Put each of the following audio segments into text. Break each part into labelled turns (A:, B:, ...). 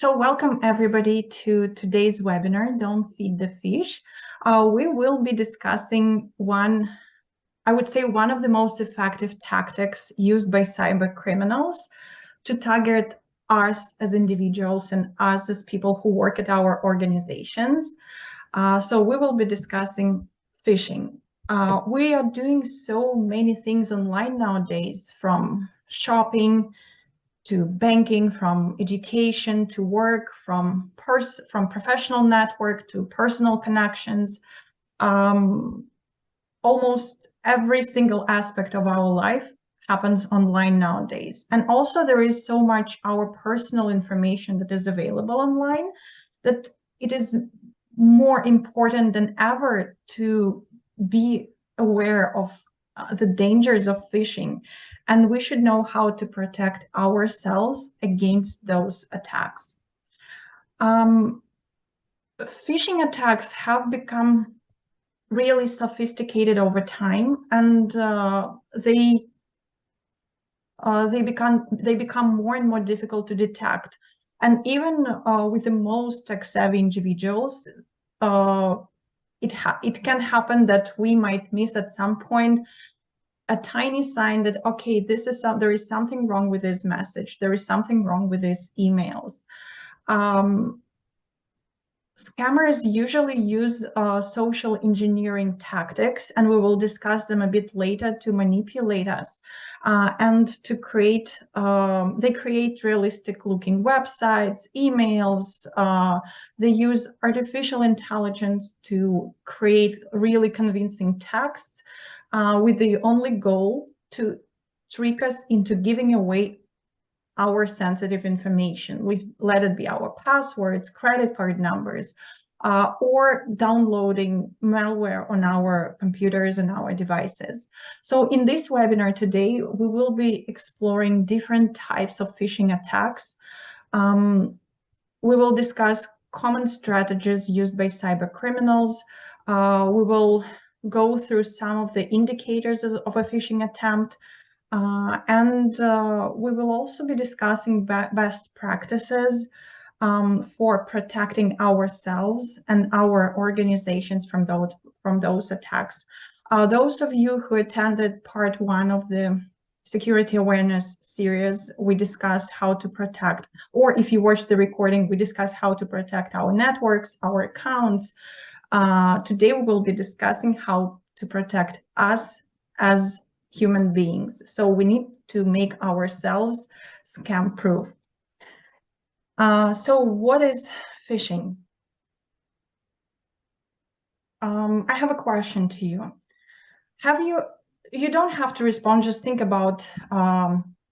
A: So welcome everybody to today's webinar, Don't Feed the Fish. We will be discussing I would say one of the most effective tactics used by cyber criminals to target us as individuals and us as people who work at our organizations. So we will be discussing phishing. We are doing so many things online nowadays, from shopping to banking, from education to work, from professional network to personal connections. Almost every single aspect of our life happens online nowadays. And also there is so much our personal information that is available online that it is more important than ever to be aware of the dangers of phishing, and we should know how to protect ourselves against those attacks. Phishing attacks have become really sophisticated over time, and they become more and more difficult to detect. And even with the most tech-savvy individuals, it can happen that we might miss at some point a tiny sign that, okay, there is something wrong with this message, there is something wrong with these emails. Scammers usually use social engineering tactics, and we will discuss them a bit later, to manipulate us and to create, they create realistic looking websites, emails. They use artificial intelligence to create really convincing texts with the only goal to trick us into giving away our sensitive information. Let it be our passwords, credit card numbers, or downloading malware on our computers and our devices. So in this webinar today, we will be exploring different types of phishing attacks. We will discuss common strategies used by cyber criminals. We will go through some of the indicators of a phishing attempt. And we will also be discussing best practices for protecting ourselves and our organizations from those attacks. Those of you who attended part 1 of the security awareness series, we discussed how to protect, or if you watched the recording, we discussed how to protect our networks, our accounts. Today we will be discussing how to protect us as human beings. So we need to make ourselves scam proof. So what is phishing? I have a question to you. You don't have to respond, just think about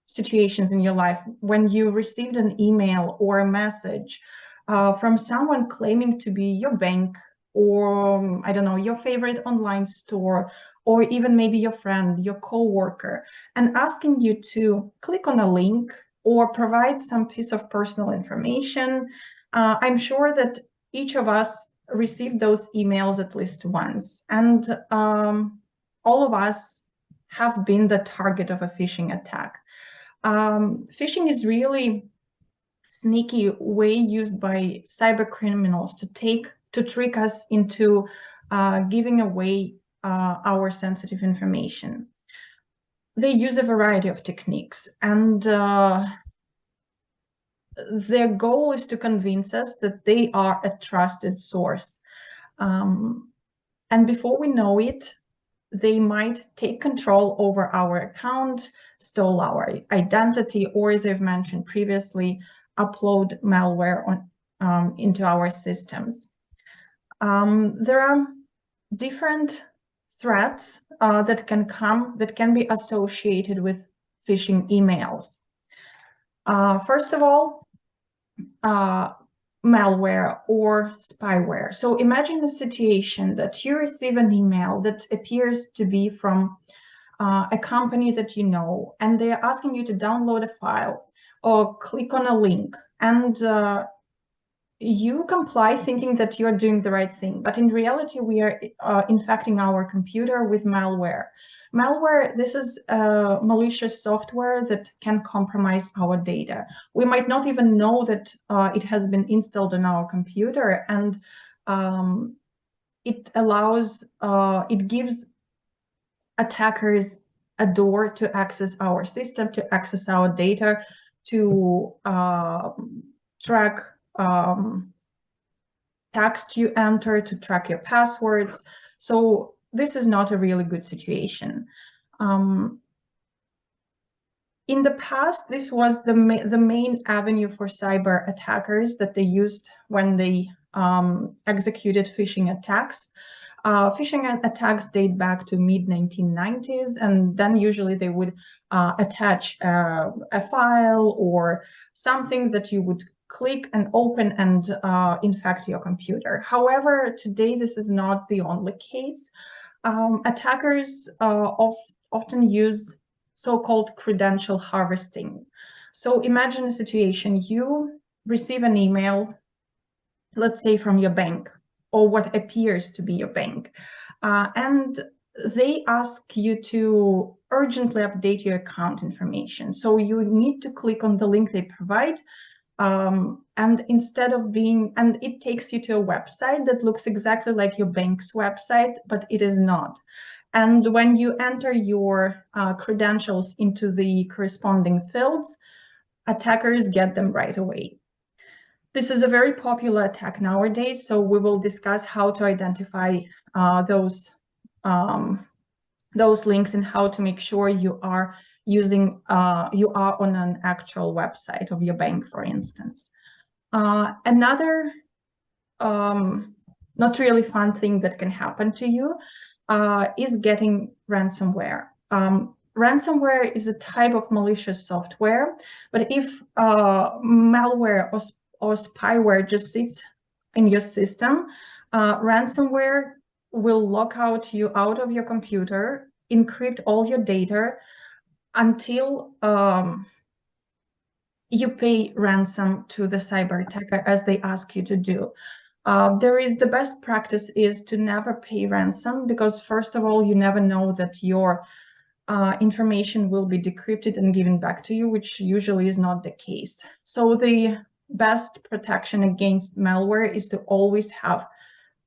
A: situations in your life when you received an email or a message from someone claiming to be your bank, or I don't know, your favorite online store, or even maybe your friend, your co-worker, and asking you to click on a link or provide some piece of personal information. I'm sure that each of us received those emails at least once, and all of us have been the target of a phishing attack. Phishing is really sneaky way used by cyber criminals to trick us into giving away our sensitive information. They use a variety of techniques, and their goal is to convince us that they are a trusted source. And before we know it, they might take control over our account, stole our identity, or, as I've mentioned previously, upload malware into our systems. There are different threats that can be associated with phishing emails. First of all, malware or spyware. So imagine a situation that you receive an email that appears to be from a company that you know, and they're asking you to download a file or click on a link, and you comply thinking that you're doing the right thing, but in reality, we are infecting our computer with malware. Malware, this is malicious software that can compromise our data. We might not even know that it has been installed on our computer, and it gives attackers a door to access our system, to access our data, to track text you enter, to track your passwords. So this is not a really good situation. In the past, this was the main avenue for cyber attackers that they used when they executed phishing attacks. Phishing attacks date back to mid-1990s, and then usually they would attach a file or something that you would click and open and infect your computer. However, today this is not the only case. Attackers often use so-called credential harvesting. So imagine a situation: you receive an email, let's say from your bank, or what appears to be your bank, and they ask you to urgently update your account information. So you need to click on the link they provide, and it takes you to a website that looks exactly like your bank's website, but it is not. And when you enter your credentials into the corresponding fields, attackers get them right away. This is a very popular attack nowadays, so we will discuss how to identify those links and how to make sure you are on an actual website of your bank, for instance. Another not really fun thing that can happen to you is getting ransomware. Ransomware is a type of malicious software, but if malware or spyware just sits in your system, ransomware will lock you out of your computer, encrypt all your data until you pay ransom to the cyber attacker as they ask you to do. The best practice is to never pay ransom, because first of all, you never know that your information will be decrypted and given back to you, which usually is not the case. So the best protection against malware is to always have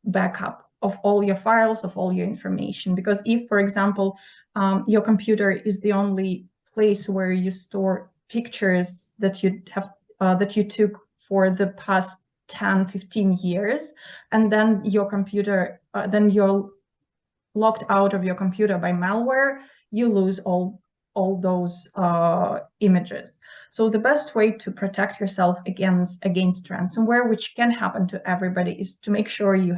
A: backup of all your files, of all your information. Because if, for example, your computer is the only place where you store pictures that you took for the past 10, 15 years, and then then you're locked out of your computer by malware, you lose all those images. So the best way to protect yourself against ransomware, which can happen to everybody, is to make sure you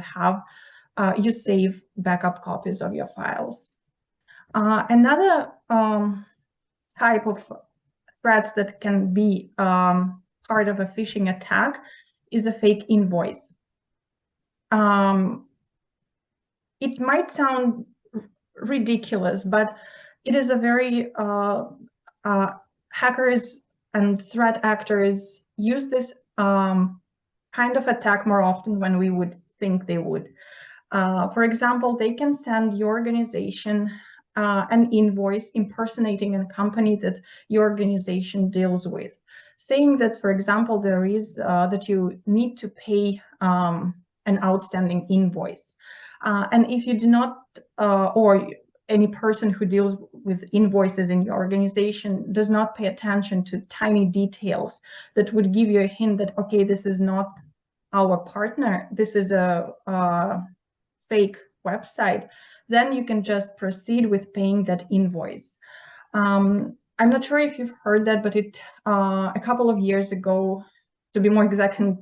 A: save backup copies of your files. Another type of threats that can be part of a phishing attack is a fake invoice. It might sound ridiculous, but it is a very hackers and threat actors use this kind of attack more often than we would think they would. For example, they can send your organization an invoice impersonating a company that your organization deals with, saying that, for example, that you need to pay an outstanding invoice. And if you do not, or any person who deals with invoices in your organization does not pay attention to tiny details that would give you a hint that, okay, this is not our partner, this is a fake website, then you can just proceed with paying that invoice. I'm not sure if you've heard that, but a couple of years ago, to be more exact, in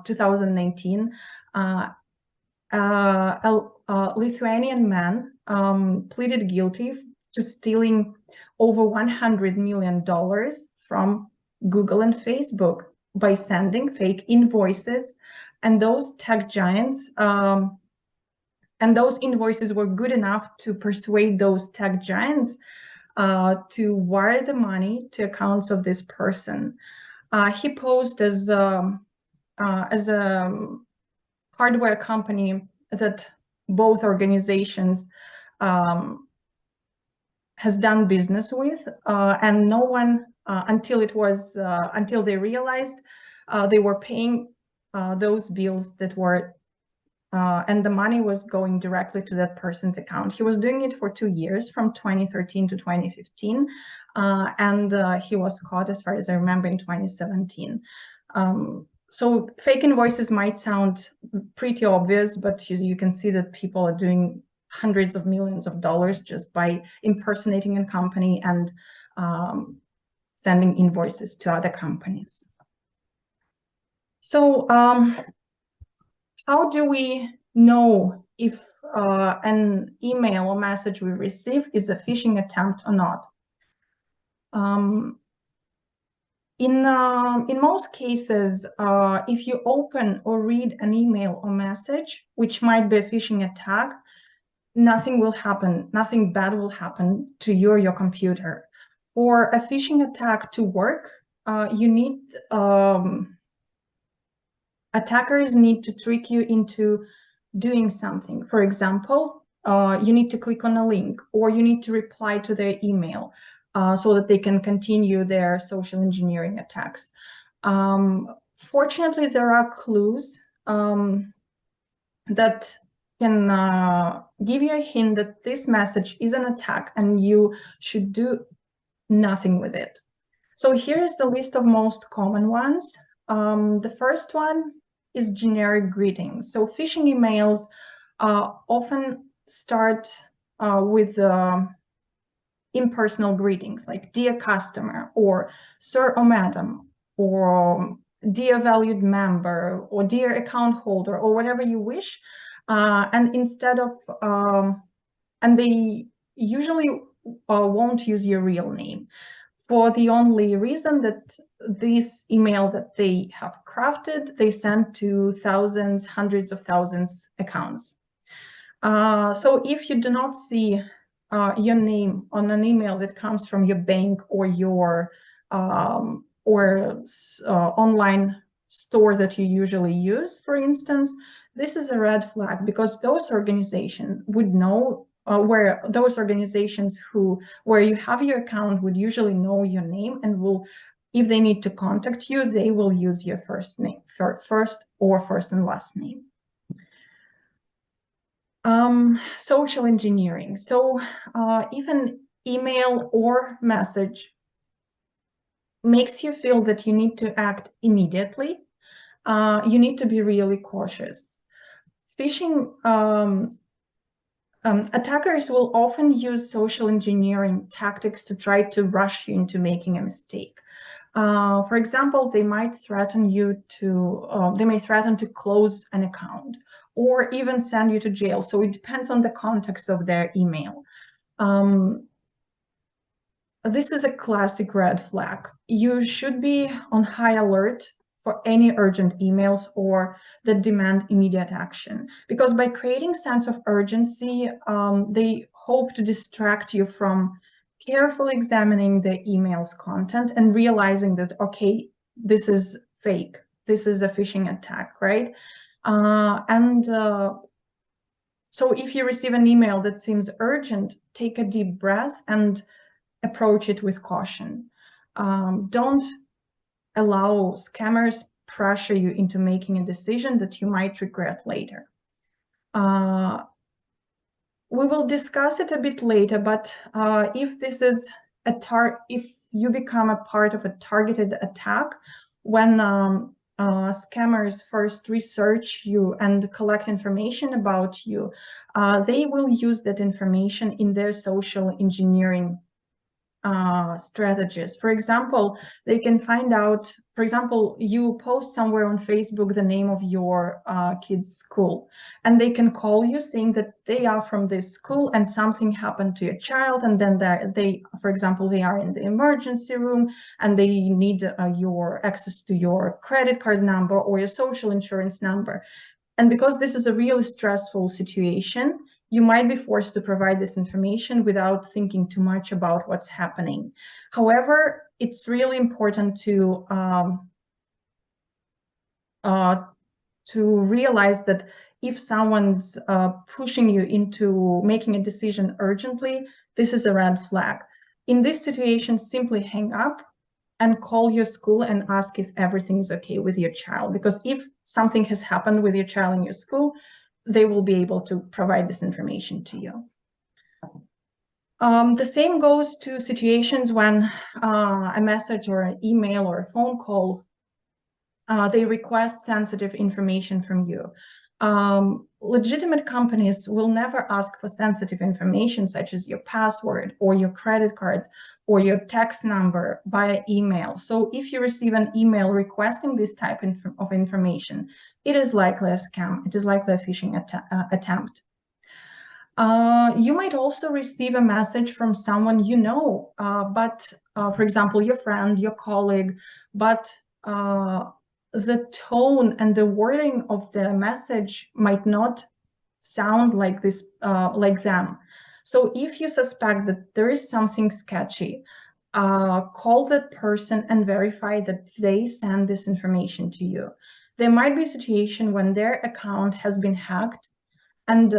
A: 2019, a Lithuanian man pleaded guilty to stealing over $100 million from Google and Facebook by sending fake invoices, and those tech giants and those invoices were good enough to persuade those tech giants to wire the money to accounts of this person. He posed as as a hardware company that both organizations has done business with, and no one until they realized they were paying those bills that were and the money was going directly to that person's account. He was doing it for 2 years, from 2013 to 2015, and he was caught, as far as I remember, in 2017. So fake invoices might sound pretty obvious, but you can see that people are doing hundreds of millions of dollars just by impersonating a company and sending invoices to other companies. So how do we know if an email or message we receive is a phishing attempt or not? In most cases, if you open or read an email or message, which might be a phishing attack, nothing will happen, nothing bad will happen to you or your computer. For a phishing attack to work, you need attackers need to trick you into doing something. For example, you need to click on a link, or you need to reply to their email so that they can continue their social engineering attacks. Fortunately, there are clues that can give you a hint that this message is an attack and you should do nothing with it. So here is the list of most common ones. The first one is generic greetings. So phishing emails often start with impersonal greetings like "Dear customer," or "Sir or Madam," or "Dear valued member," or "Dear account holder," or whatever you wish. And instead of, and they usually won't use your real name, for the only reason that this email that they have crafted, they send to thousands, hundreds of thousands accounts. So if you do not see your name on an email that comes from your bank or your online store that you usually use, for instance, this is a red flag, because those organizations would know where those organizations where you have your account would usually know your name, and will, if they need to contact you, they will use your first name, first and last name. Social engineering. So if an email or message makes you feel that you need to act immediately, you need to be really cautious. Phishing attackers will often use social engineering tactics to try to rush you into making a mistake. For example, they might threaten to close an account, or even send you to jail. So it depends on the context of their email. This is a classic red flag. You should be on high alert for any urgent emails or that demand immediate action, because by creating sense of urgency, they hope to distract you from carefully examining the email's content and realizing that, okay, this is fake, this is a phishing attack, right? So if you receive an email that seems urgent, take a deep breath and approach it with caution. Don't allow scammers pressure you into making a decision that you might regret later. We will discuss it a bit later, but if this is if you become a part of a targeted attack, when scammers first research you and collect information about you, they will use that information in their social engineering strategies. For example, they can find out, for example, you post somewhere on Facebook the name of your kid's school, and they can call you saying that they are from this school and something happened to your child, and then for example, they are in the emergency room and they need your access to your credit card number or your social insurance number. And because this is a really stressful situation, you might be forced to provide this information without thinking too much about what's happening. However, it's really important to to realize that if someone's pushing you into making a decision urgently, this is a red flag. In this situation, simply hang up and call your school and ask if everything is okay with your child. Because if something has happened with your child in your school, they will be able to provide this information to you. The same goes to situations when a message or an email or a phone call, they request sensitive information from you. Legitimate companies will never ask for sensitive information such as your password or your credit card or your tax number via email. So if you receive an email requesting this type of information, it is likely a scam. It is likely a phishing attempt. You might also receive a message from someone you know, but for example, your friend, your colleague, but the tone and the wording of the message might not sound like this, like them. So if you suspect that there is something sketchy, call that person and verify that they send this information to you. There might be a situation when their account has been hacked and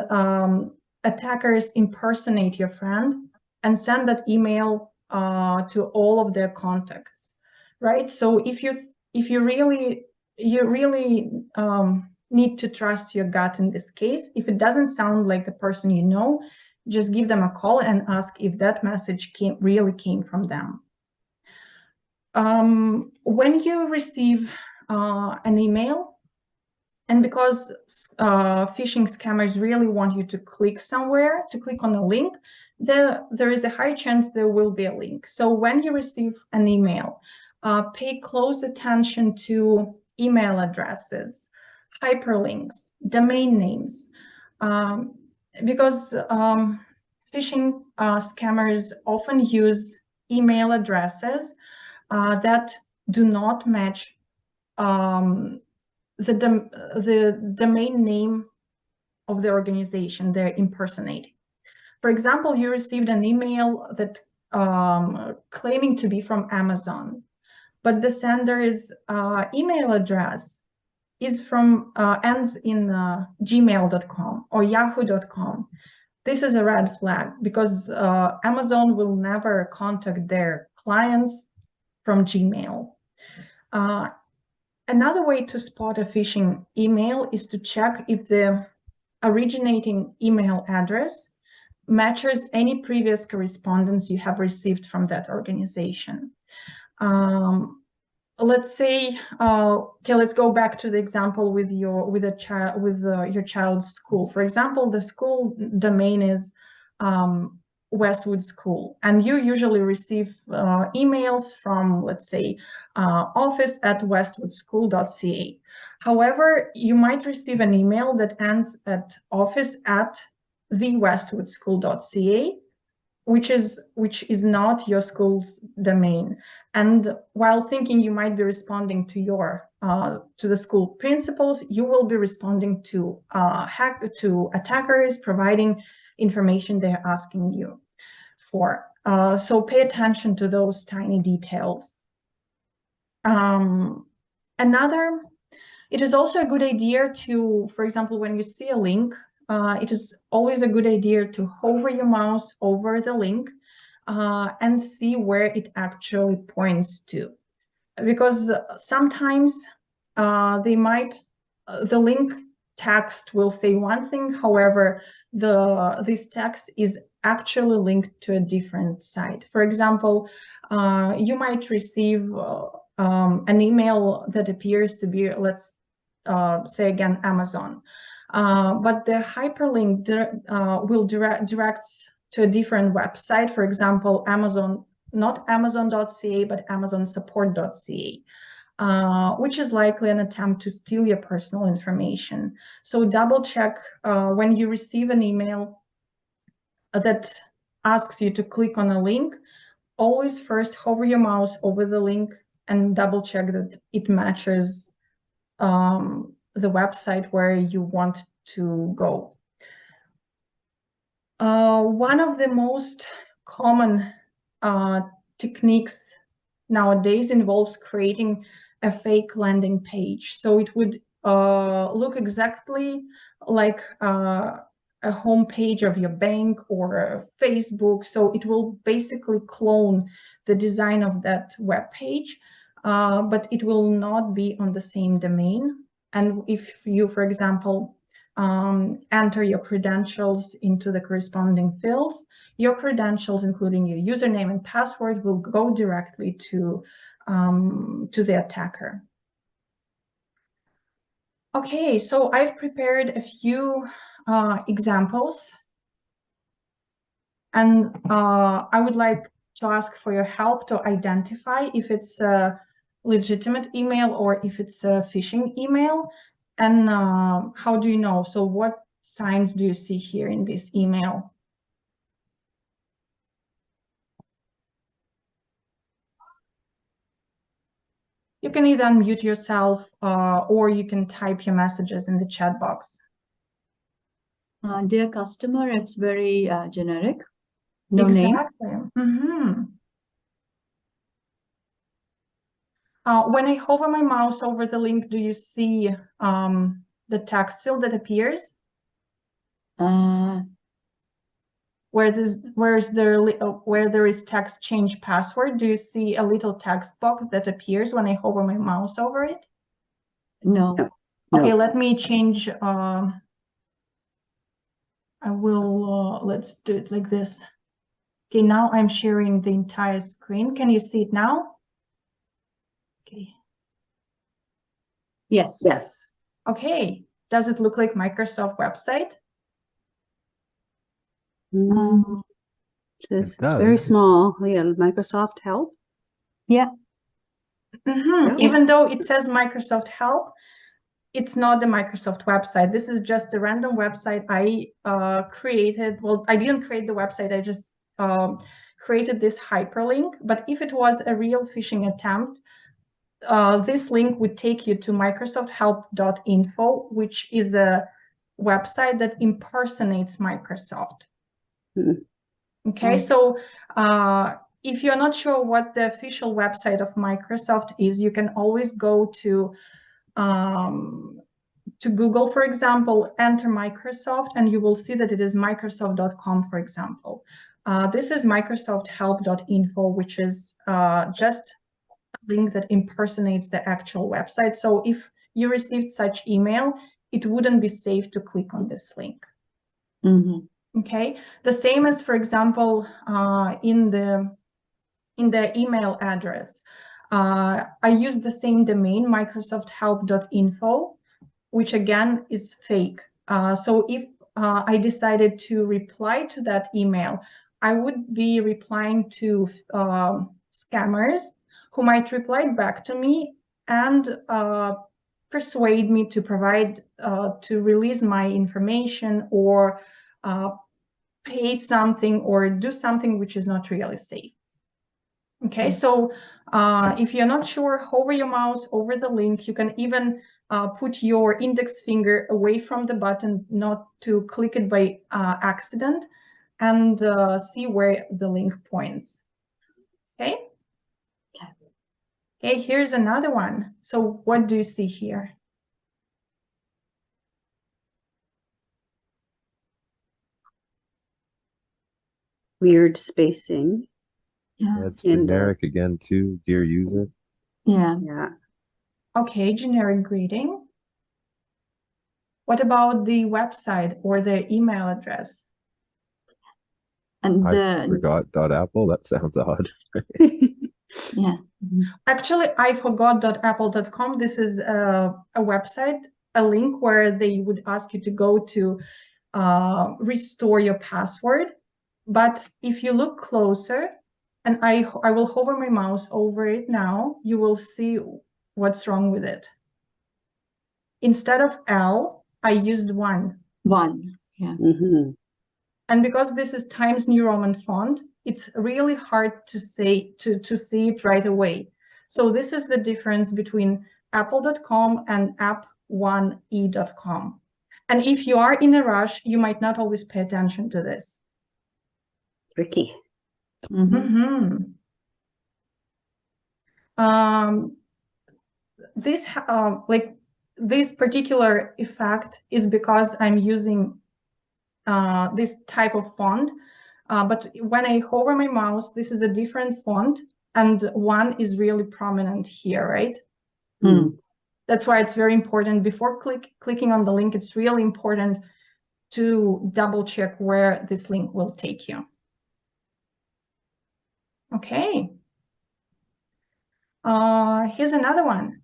A: attackers impersonate your friend and send that email to all of their contacts, right? So if you really need to trust your gut in this case. If it doesn't sound like the person you know, just give them a call and ask if that message really came from them. When you receive an email, and because phishing scammers really want you to click somewhere, to click on a link, there is a high chance there will be a link. So when you receive an email, pay close attention to email addresses, hyperlinks, domain names, because phishing scammers often use email addresses that do not match the domain name of the organization they're impersonating. For example, you received an email that claiming to be from Amazon, but the sender's email address is from ends in gmail.com or yahoo.com. This is a red flag because Amazon will never contact their clients from Gmail. Another way to spot a phishing email is to check if the originating email address matches any previous correspondence you have received from that organization. Let's say, okay, let's go back to the example with your child's school. For example, the school domain is Westwood School, and you usually receive emails from, let's say, office@westwoodschool.ca. However, you might receive an email that ends at office@thewestwoodschool.ca, which is not your school's domain. And while thinking you might be responding to the school principals, you will be responding to attackers providing information they're asking you for. So pay attention to those tiny details. It is also a good idea to, for example, when you see a link, it is always a good idea to hover your mouse over the link and see where it actually points to. Because sometimes the link text will say one thing, however, this text is actually linked to a different site. For example, you might receive an email that appears to be, let's say again, Amazon. But the hyperlink will direct to a different website. For example, Amazon, not amazon.ca, but amazonsupport.ca. Which is likely an attempt to steal your personal information. So double check when you receive an email that asks you to click on a link, always first hover your mouse over the link and double check that it matches the website where you want to go. One of the most common techniques nowadays involves creating a fake landing page. So it would look exactly like a home page of your bank or Facebook. So it will basically clone the design of that web page, but it will not be on the same domain. And if you, for example, enter your credentials into the corresponding fields, your credentials, including your username and password, will go directly to the attacker. Okay, so I've prepared a few examples, and I would like to ask for your help to identify if it's a legitimate email or if it's a phishing email. And how do you know? So what signs do you see here in this email? You can either unmute yourself or you can type your messages in the chat box.
B: Dear customer, it's very generic. No
A: Exactly.
B: name.
A: Mm-hmm. When I hover my mouse over the link, do you see the text field that appears? Where there is text change password, do you see a little text box that appears when I hover my mouse over it?
B: No.
A: Okay, let me change. I will, let's do it like this. Okay, now I'm sharing the entire screen. Can you see it now? Okay.
B: Yes.
C: Yes.
A: Okay, does it look like Microsoft website?
C: It's very small. Yeah, Microsoft Help.
B: Yeah.
A: Mm-hmm.
C: Yeah.
A: Even though it says Microsoft Help, it's not the Microsoft website. This is just a random website I created. Well, I didn't create the website. I just created this hyperlink. But if it was a real phishing attempt, this link would take you to microsofthelp.info, which is a website that impersonates Microsoft. Okay, so if you're not sure what the official website of Microsoft is, you can always go to Google, for example, enter Microsoft, and you will see that it is microsoft.com, for example. This is microsofthelp.info, which is just a link that impersonates the actual website. So if you received such email, it wouldn't be safe to click on this link. Okay, the same as, for example, in the email address. I use the same domain, microsofthelp.info, which again is fake. So if I decided to reply to that email, I would be replying to scammers who might reply back to me and persuade me to provide, to release my information or pay something or do something which is not really safe. Okay, so if you're not sure, hover your mouse over the link. You can even put your index finger away from the button, not to click it by accident, and see where the link points. Okay? Okay, here's another one. So what do you see here?
C: Weird spacing.
D: That's generic again too, dear user.
C: Yeah.
A: Okay, generic greeting. What about the website or the email address?
B: And
D: I forgot .apple. That sounds odd.
A: Actually, I forgot.apple.com. This is a website, a link where they would ask you to go to restore your password. But if you look closer, and I will hover my mouse over it now, you will see what's wrong with it. Instead of L, I used 1.
B: Yeah.
A: And because this is Times New Roman font, it's really hard to say to see it right away. So this is the difference between apple.com and app1e.com. And if you are in a rush, you might not always pay attention to this.
C: Tricky.
A: This like this particular effect is because I'm using this type of font. But when I hover my mouse, this is a different font, and one is really prominent here, right? That's why it's very important before clicking on the link. It's really important to double check where this link will take you. Okay. Here's another one.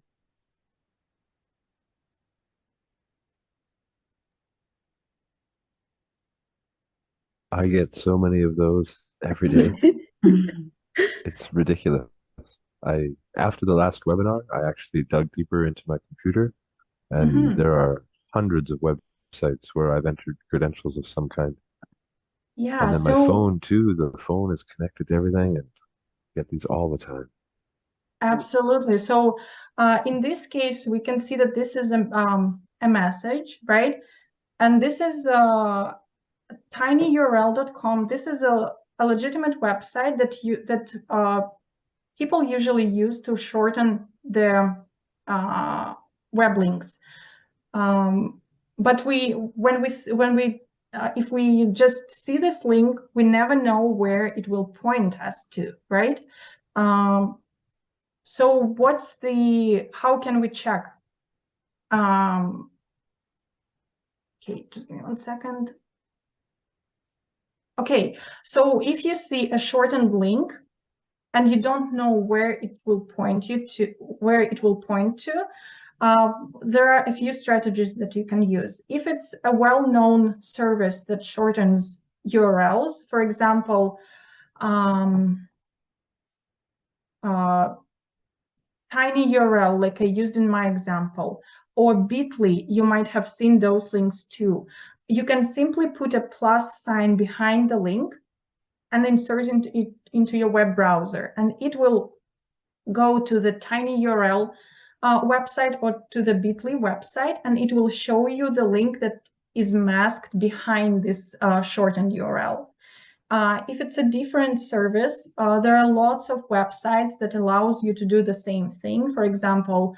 D: I get so many of those every day. It's ridiculous. After the last webinar, I actually dug deeper into my computer, and there are hundreds of websites where I've entered credentials of some kind.
A: Yeah,
D: and then my phone too, the phone is connected to everything, and I get these all the time.
A: Absolutely. So in this case, we can see that this is a message, right? And this is tinyurl.com. This is a legitimate website that people usually use to shorten their web links. But if we just see this link, we never know where it will point us to, right? So how can we check? Okay, just give me 1 second. Okay, so if you see a shortened link and you don't know where it will point to, there are a few strategies that you can use. If it's a well-known service that shortens URLs, for example, tinyurl, like I used in my example, or bit.ly, you might have seen those links too. You can simply put a plus sign behind the link and insert it into your web browser, and it will go to the tinyurl website or to the bit.ly website, and it will show you the link that is masked behind this shortened URL. If it's a different service, there are lots of websites that allows you to do the same thing. For example,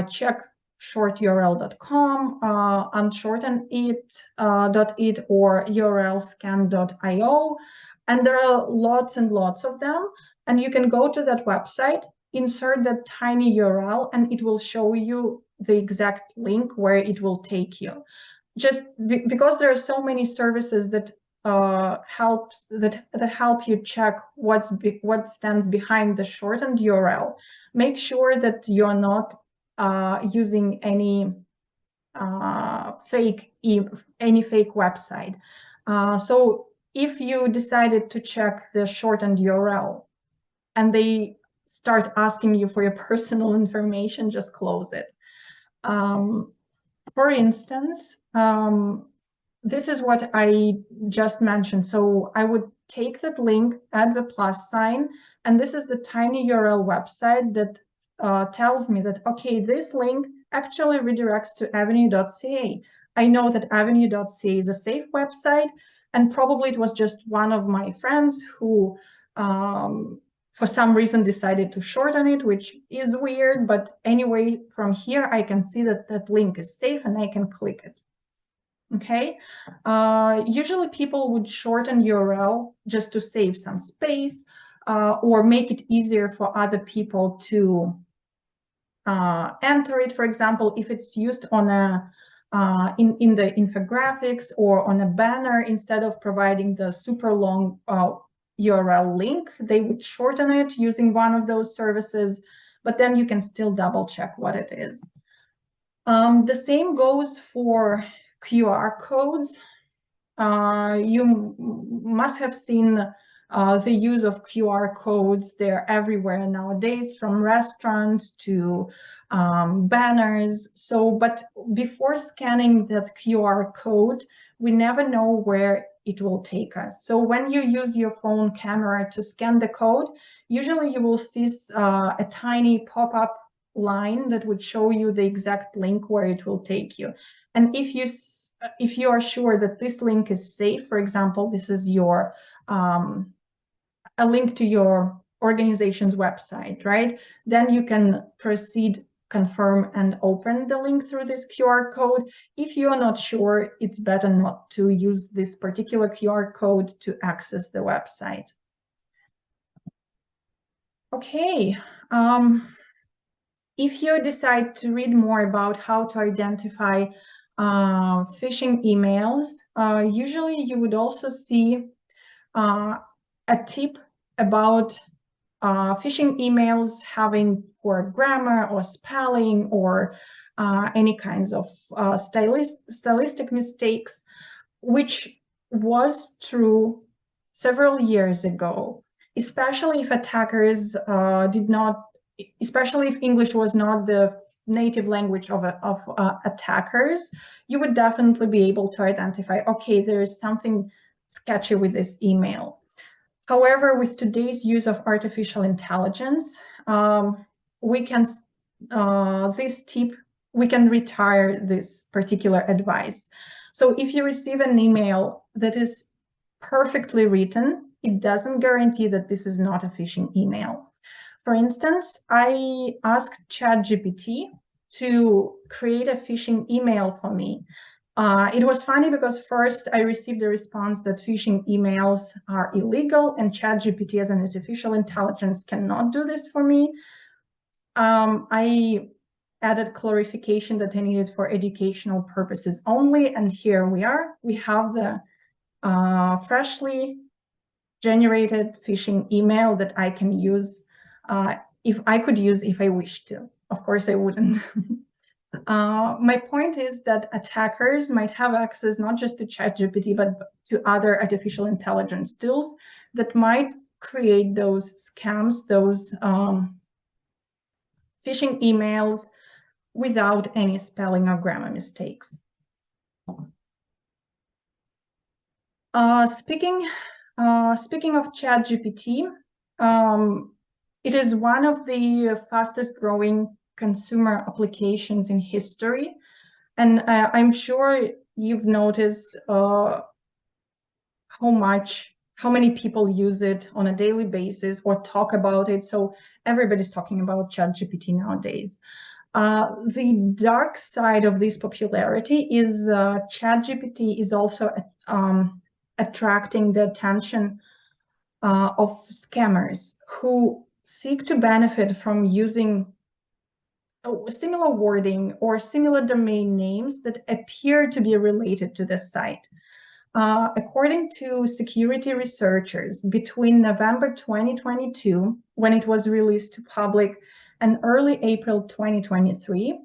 A: check shorturl.com, unshortenit.it, or urlscan.io. And there are lots and lots of them. And you can go to that website, insert that tiny URL, and it will show you the exact link where it will take you. Just because there are so many services that help you check what stands behind the shortened URL. Make sure that you're not using any fake website. So if you decided to check the shortened URL and they start asking you for your personal information, just close it. For instance, this is what I just mentioned. So I would take that link, add the plus sign, and this is the tinyurl website that tells me that, okay, this link actually redirects to avenue.ca. I know that avenue.ca is a safe website, and probably it was just one of my friends who, for some reason, decided to shorten it, which is weird. But anyway, from here, I can see that that link is safe and I can click it. Okay, usually people would shorten URL just to save some space or make it easier for other people to enter it. For example, if it's used on a in the infographics or on a banner, instead of providing the super long URL link, they would shorten it using one of those services, but then you can still double check what it is. The same goes for QR codes. You must have seen the use of QR codes. They're everywhere nowadays, from restaurants to banners. So, but before scanning that QR code, we never know where it will take us. So when you use your phone camera to scan the code, usually you will see a tiny pop-up line that would show you the exact link where it will take you. And if you are sure that this link is safe, for example, this is your a link to your organization's website, right? Then you can proceed confirm and open the link through this QR code. If you are not sure, it's better not to use this particular QR code to access the website. Okay, if you decide to read more about how to identify phishing emails, usually you would also see a tip about phishing emails having poor grammar or spelling or any kinds of stylistic mistakes, which was true several years ago, especially if attackers especially if English was not the native language of attackers. You would definitely be able to identify, okay, there is something sketchy with this email. However, with today's use of artificial intelligence, we can retire this particular advice. So if you receive an email that is perfectly written, it doesn't guarantee that this is not a phishing email. For instance, I asked ChatGPT to create a phishing email for me. It was funny because first I received a response that phishing emails are illegal and ChatGPT as an artificial intelligence cannot do this for me. I added clarification that I needed for educational purposes only, and here we are. We have the freshly generated phishing email that I can use if I wish to. Of course, I wouldn't. My point is that attackers might have access not just to ChatGPT, but to other artificial intelligence tools that might create those scams, those phishing emails without any spelling or grammar mistakes. Speaking of ChatGPT, it is one of the fastest growing consumer applications in history. And I'm sure you've noticed how many people use it on a daily basis or talk about it. So everybody's talking about ChatGPT nowadays. The dark side of this popularity is ChatGPT is also attracting the attention of scammers who seek to benefit from using similar wording or similar domain names that appear to be related to the site. According to security researchers, between November 2022, when it was released to public, and early April 2023,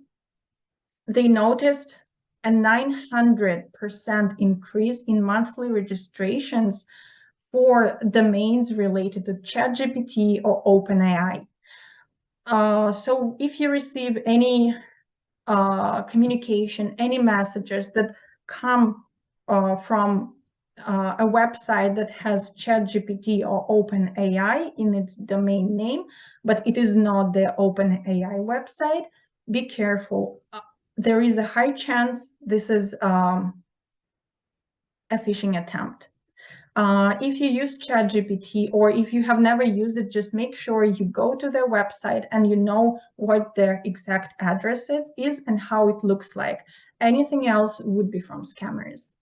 A: they noticed a 900% increase in monthly registrations for domains related to ChatGPT or OpenAI. So if you receive any communication, any messages that come from a website that has ChatGPT or OpenAI in its domain name, but it is not the OpenAI website, be careful. There is a high chance this is a phishing attempt. If you use ChatGPT or if you have never used it, just make sure you go to their website and you know what their exact address is and how it looks like. Anything else would be from scammers.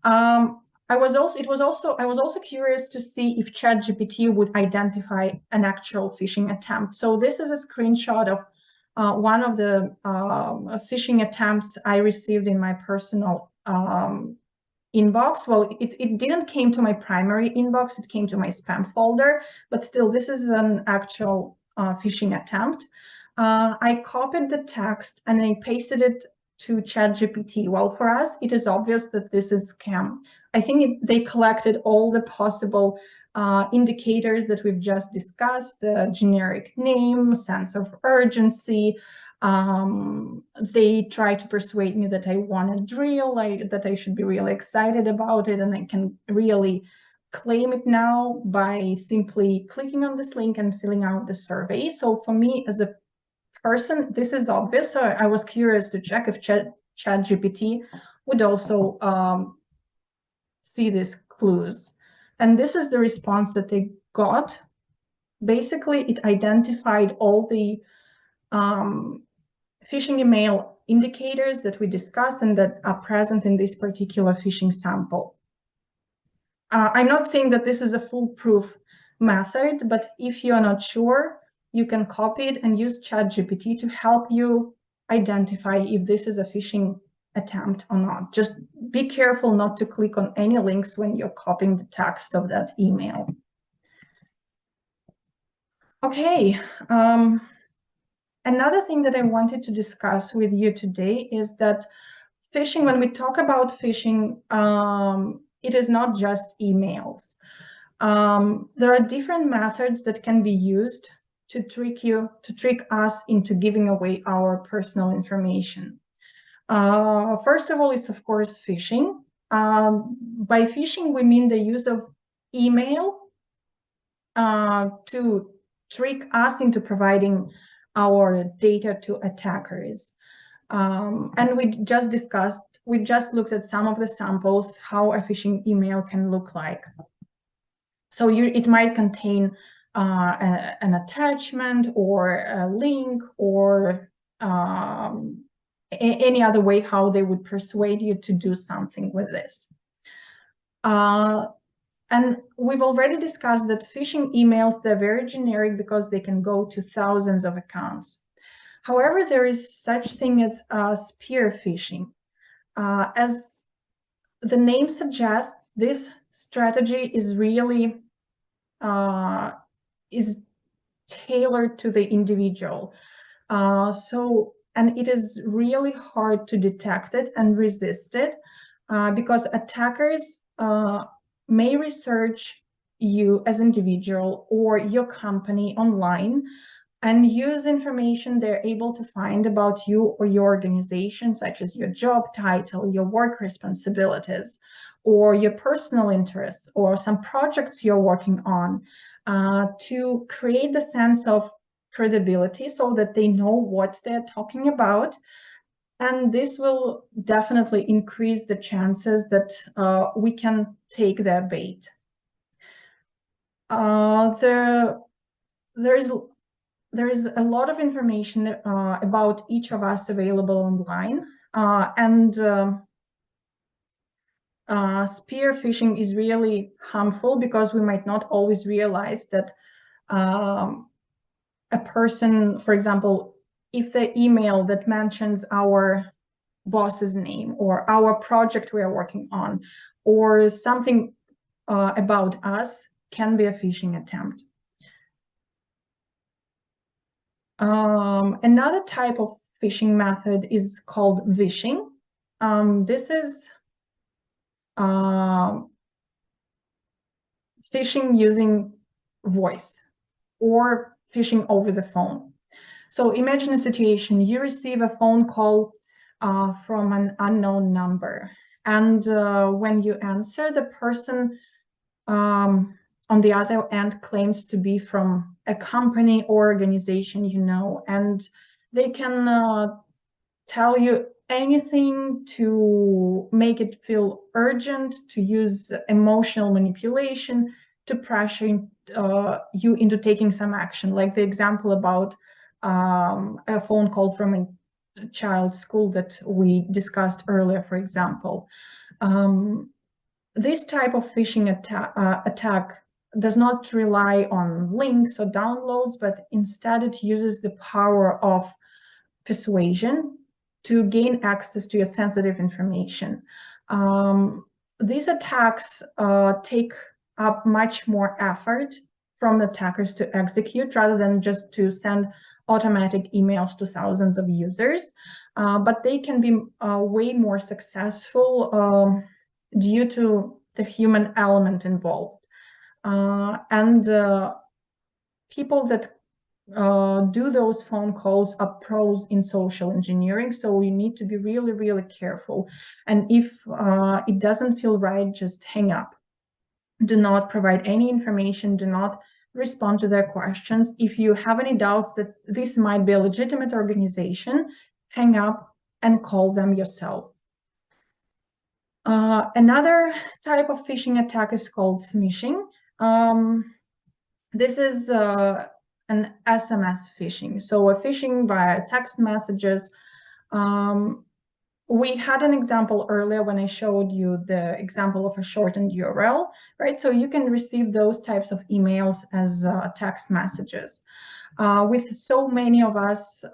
A: I was also curious to see if ChatGPT would identify an actual phishing attempt. So this is a screenshot of one of the phishing attempts I received in my personal inbox. Well, it didn't came to my primary inbox, it came to my spam folder, but still, this is an actual phishing attempt. I copied the text and I pasted it to ChatGPT. Well, for us, it is obvious that this is scam. I think they collected all the possible indicators that we've just discussed, generic name, sense of urgency. They try to persuade me that I want a drill, that I should be really excited about it, and I can really claim it now by simply clicking on this link and filling out the survey. So for me as a person, this is obvious. So I was curious to check if ChatGPT would also see these clues. And this is the response that they got. Basically, it identified all the phishing email indicators that we discussed and that are present in this particular phishing sample. I'm not saying that this is a foolproof method, but if you're not sure, you can copy it and use ChatGPT to help you identify if this is a phishing attempt or not. Just be careful not to click on any links when you're copying the text of that email. Okay, another thing that I wanted to discuss with you today is that phishing, when we talk about phishing, it is not just emails. There are different methods that can be used to trick us into giving away our personal information. First of all, it's of course phishing. By phishing, we mean the use of email to trick us into providing our data to attackers. And we just looked at some of the samples, how a phishing email can look like. So it might contain an attachment or a link or any other way how they would persuade you to do something with this. And we've already discussed that phishing emails, they're very generic because they can go to thousands of accounts. However, there is such thing as spear phishing. As the name suggests, this strategy is really is tailored to the individual. And it is really hard to detect it and resist it because attackers may research you as individual or your company online and use information they're able to find about you or your organization, such as your job title, your work responsibilities, or your personal interests, or some projects you're working on, to create the sense of credibility so that they know what they're talking about. And this will definitely increase the chances that we can take their bait. There is a lot of information about each of us available online, and spear phishing is really harmful because we might not always realize that a person, for example, if the email that mentions our boss's name or our project we are working on or something about us can be a phishing attempt. Another type of phishing method is called vishing. This is phishing using voice or phishing over the phone. So imagine a situation, you receive a phone call from an unknown number, and when you answer, the person on the other end claims to be from a company or organization you know, and they can tell you anything to make it feel urgent, to use emotional manipulation, to pressure you into taking some action, like the example about a phone call from a child's school that we discussed earlier, for example. This type of phishing attack does not rely on links or downloads, but instead it uses the power of persuasion to gain access to your sensitive information. These attacks take up much more effort from attackers to execute rather than just to send automatic emails to thousands of users, but they can be way more successful due to the human element involved. And people that do those phone calls are pros in social engineering, so we need to be really, really careful. And if it doesn't feel right, just hang up. Do not provide any information, do not respond to their questions. If you have any doubts that this might be a legitimate organization, hang up and call them yourself. Another type of phishing attack is called smishing. This is an SMS phishing. So a phishing via text messages. We had an example earlier when I showed you the example of a shortened URL, right? So you can receive those types of emails as text messages. With so many of us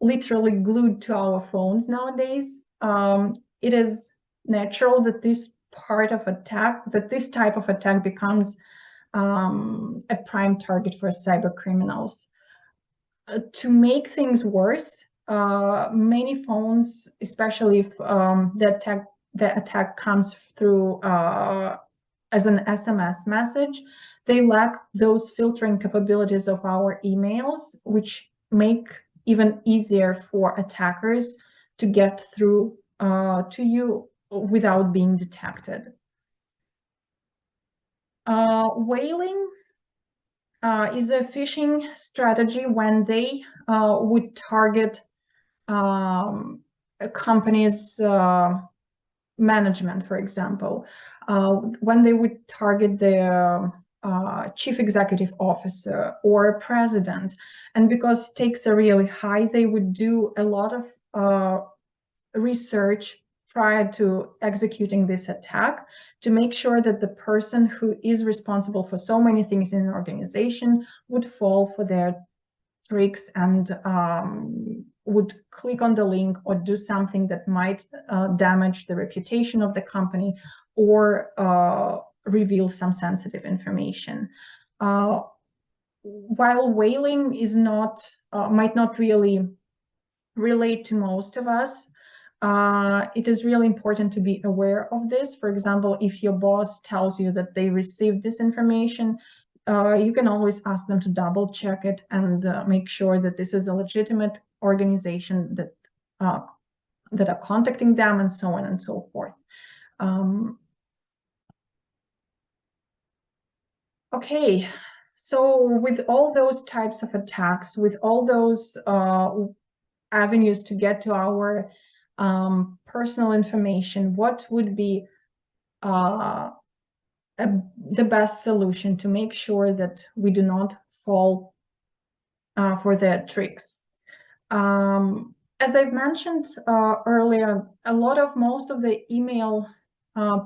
A: literally glued to our phones nowadays, it is natural that this type of attack becomes a prime target for cyber criminals. To make things worse, many phones, especially if the attack comes through as an SMS message, they lack those filtering capabilities of our emails, which make even easier for attackers to get through to you without being detected. Whaling is a phishing strategy when they would target a company's management, for example, when they would target the chief executive officer or a president, and because stakes are really high, they would do a lot of research prior to executing this attack to make sure that the person who is responsible for so many things in an organization would fall for their tricks and would click on the link or do something that might damage the reputation of the company or reveal some sensitive information. While whaling is might not really relate to most of us, it is really important to be aware of this. For example, if your boss tells you that they received this information, you can always ask them to double check it and make sure that this is a legitimate organization that are contacting them, and so on and so forth. Okay, so with all those types of attacks, with all those avenues to get to our personal information, what would be the best solution to make sure that we do not fall for their tricks? As I've mentioned earlier, most of the email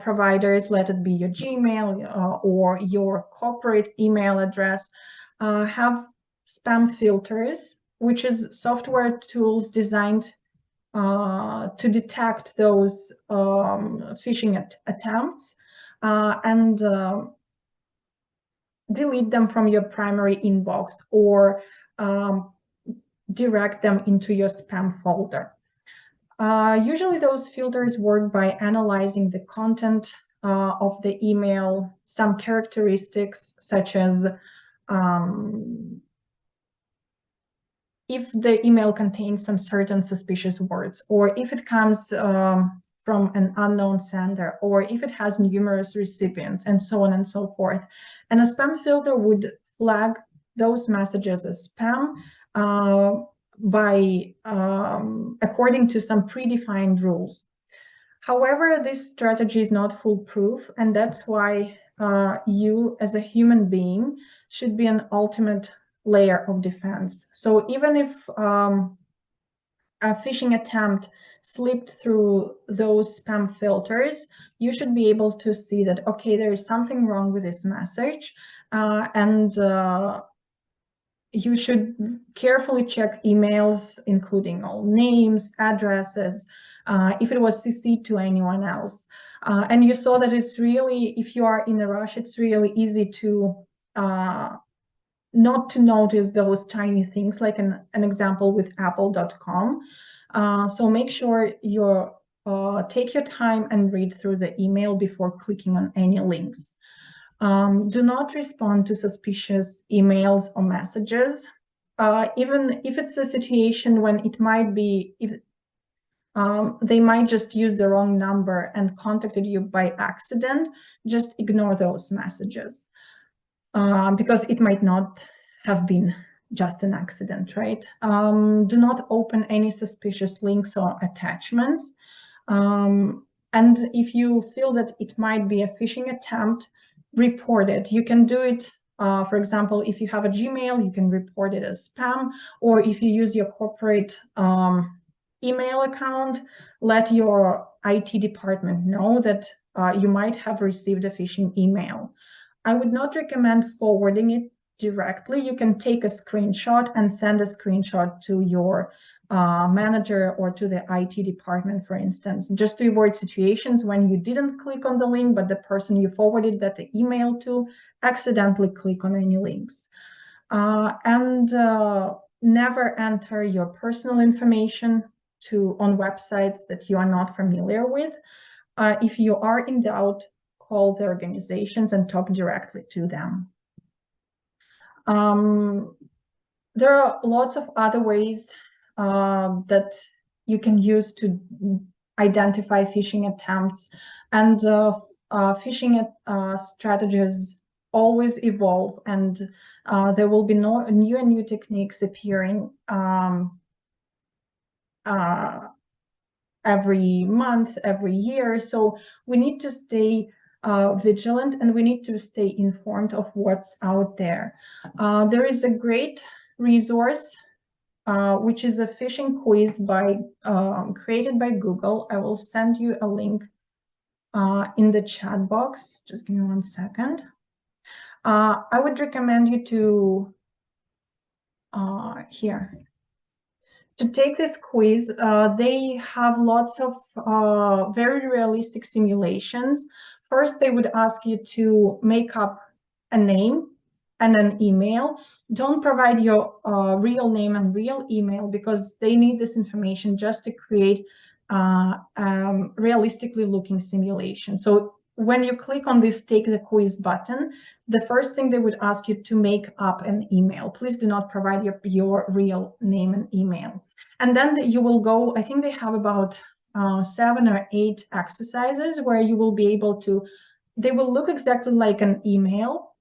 A: providers, let it be your Gmail or your corporate email address, have spam filters, which is software tools designed to detect those phishing attempts and delete them from your primary inbox or direct them into your spam folder. Usually those filters work by analyzing the content of the email, some characteristics such as if the email contains some certain suspicious words, or if it comes from an unknown sender, or if it has numerous recipients, and so on and so forth. And a spam filter would flag those messages as spam by according to some predefined rules. However, this strategy is not foolproof, and that's why you as a human being should be an ultimate layer of defense. So even if a phishing attempt slipped through those spam filters, you should be able to see that, okay, there is something wrong with this message, and you should carefully check emails, including all names, addresses, if it was CC'd to anyone else. And you saw that it's really, if you are in a rush, it's really easy to not to notice those tiny things, like an example with apple.com. So make sure you take your time and read through the email before clicking on any links. Do not respond to suspicious emails or messages, even if it's a situation when it might be, they might just use the wrong number and contacted you by accident. Just ignore those messages because it might not have been just an accident, right? Do not open any suspicious links or attachments. And if you feel that it might be a phishing attempt, report it. You can do it For example, if you have a Gmail, you can report it as spam, or if you use your corporate email account, let your IT department know that you might have received a phishing email. I would not recommend forwarding it directly. You can take a screenshot and send a screenshot to your manager or to the IT department, for instance, just to avoid situations when you didn't click on the link, but the person you forwarded that email to accidentally click on any links. And never enter your personal information on websites that you are not familiar with. If you are in doubt, call the organizations and talk directly to them. There are lots of other ways that you can use to identify phishing attempts, and phishing strategies always evolve, and there will be new and new techniques appearing every month, every year. So we need to stay vigilant, and we need to stay informed of what's out there. There is a great resource, which is a phishing quiz created by Google. I will send you a link in the chat box. Just give me 1 second. I would recommend you to to take this quiz. They have lots of very realistic simulations. First, they would ask you to make up a name and an email. Don't provide your real name and real email, because they need this information just to create realistically looking simulation. So when you click on this take the quiz button, the first thing they would ask you to make up an email. Please do not provide your real name and email. And then you will go, I think they have about 7 or 8 exercises where you will be able to, they will look exactly like an email.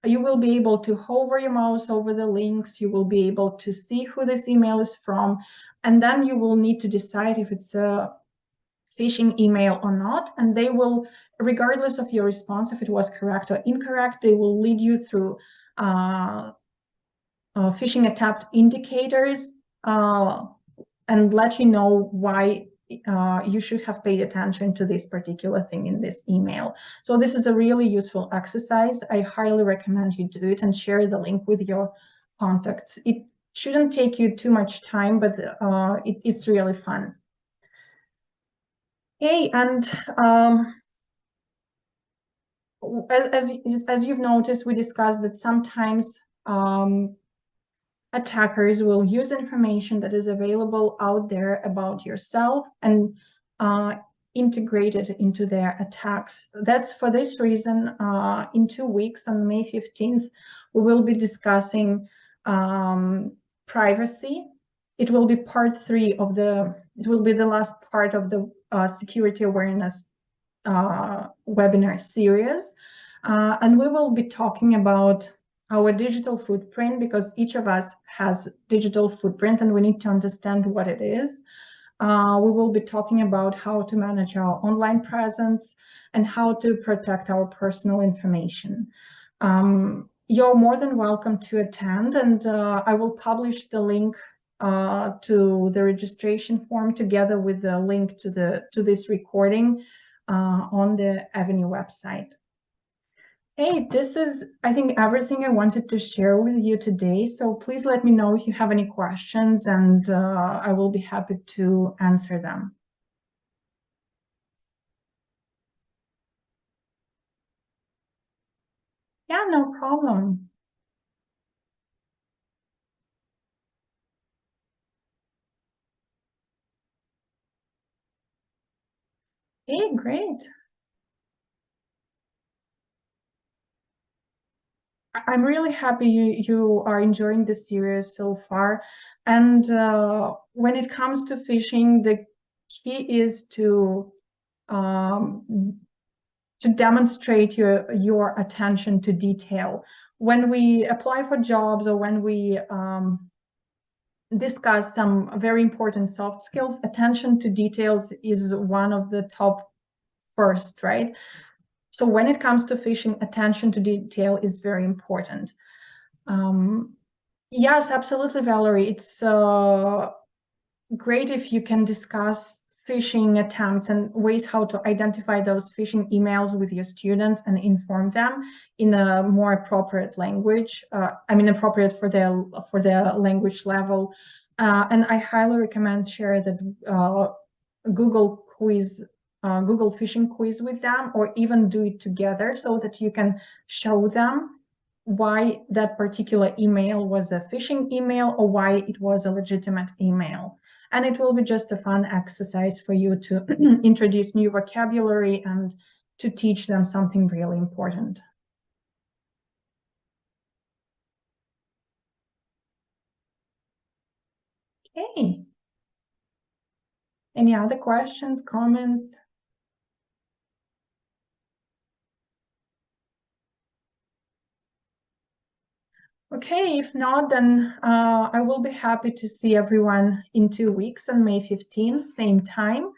A: You will be able to hover your mouse over the links. You will be able to see who this email is from. And then you will need to decide if it's a phishing email or not. And they will, regardless of your response, if it was correct or incorrect, they will lead you through phishing attempt indicators and let you know why you should have paid attention to this particular thing in this email. So this is a really useful exercise. I highly recommend you do it and share the link with your contacts. It shouldn't take you too much time, but it's really fun. Hey, and as you've noticed, we discussed that sometimes attackers will use information that is available out there about yourself and integrate it into their attacks. That's for this reason, in 2 weeks, on May 15th, we will be discussing privacy. It will be part 3 of it will be the last part of the security awareness webinar series. And we will be talking about our digital footprint, because each of us has digital footprint and we need to understand what it is. We will be talking about how to manage our online presence and how to protect our personal information. You're more than welcome to attend, and I will publish the link to the registration form together with the link to this recording on the Avenue website. Hey, this is, I think, everything I wanted to share with you today. So please let me know if you have any questions, and I will be happy to answer them. Yeah, no problem. Hey, great. I'm really happy you are enjoying the series so far. And when it comes to phishing, the key is to demonstrate your attention to detail. When we apply for jobs, or when we discuss some very important soft skills, attention to details is one of the top first, right? So when it comes to phishing, attention to detail is very important. Yes, absolutely, Valerie. It's great if you can discuss phishing attempts and ways how to identify those phishing emails with your students and inform them in a more appropriate language. Appropriate for their language level. And I highly recommend share that Google phishing quiz with them, or even do it together so that you can show them why that particular email was a phishing email or why it was a legitimate email. And it will be just a fun exercise for you to introduce new vocabulary and to teach them something really important. Okay. Any other questions, comments? Okay, if not, then I will be happy to see everyone in 2 weeks on May 15th, same time.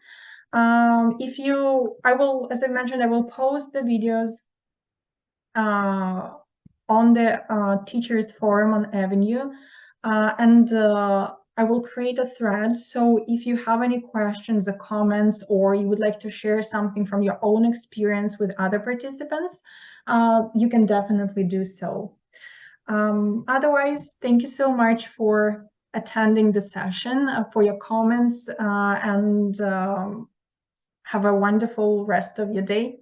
A: As I mentioned, I will post the videos on the teachers forum on Avenue, and I will create a thread. So if you have any questions or comments, or you would like to share something from your own experience with other participants, you can definitely do so. Otherwise, thank you so much for attending the session, for your comments, and have a wonderful rest of your day.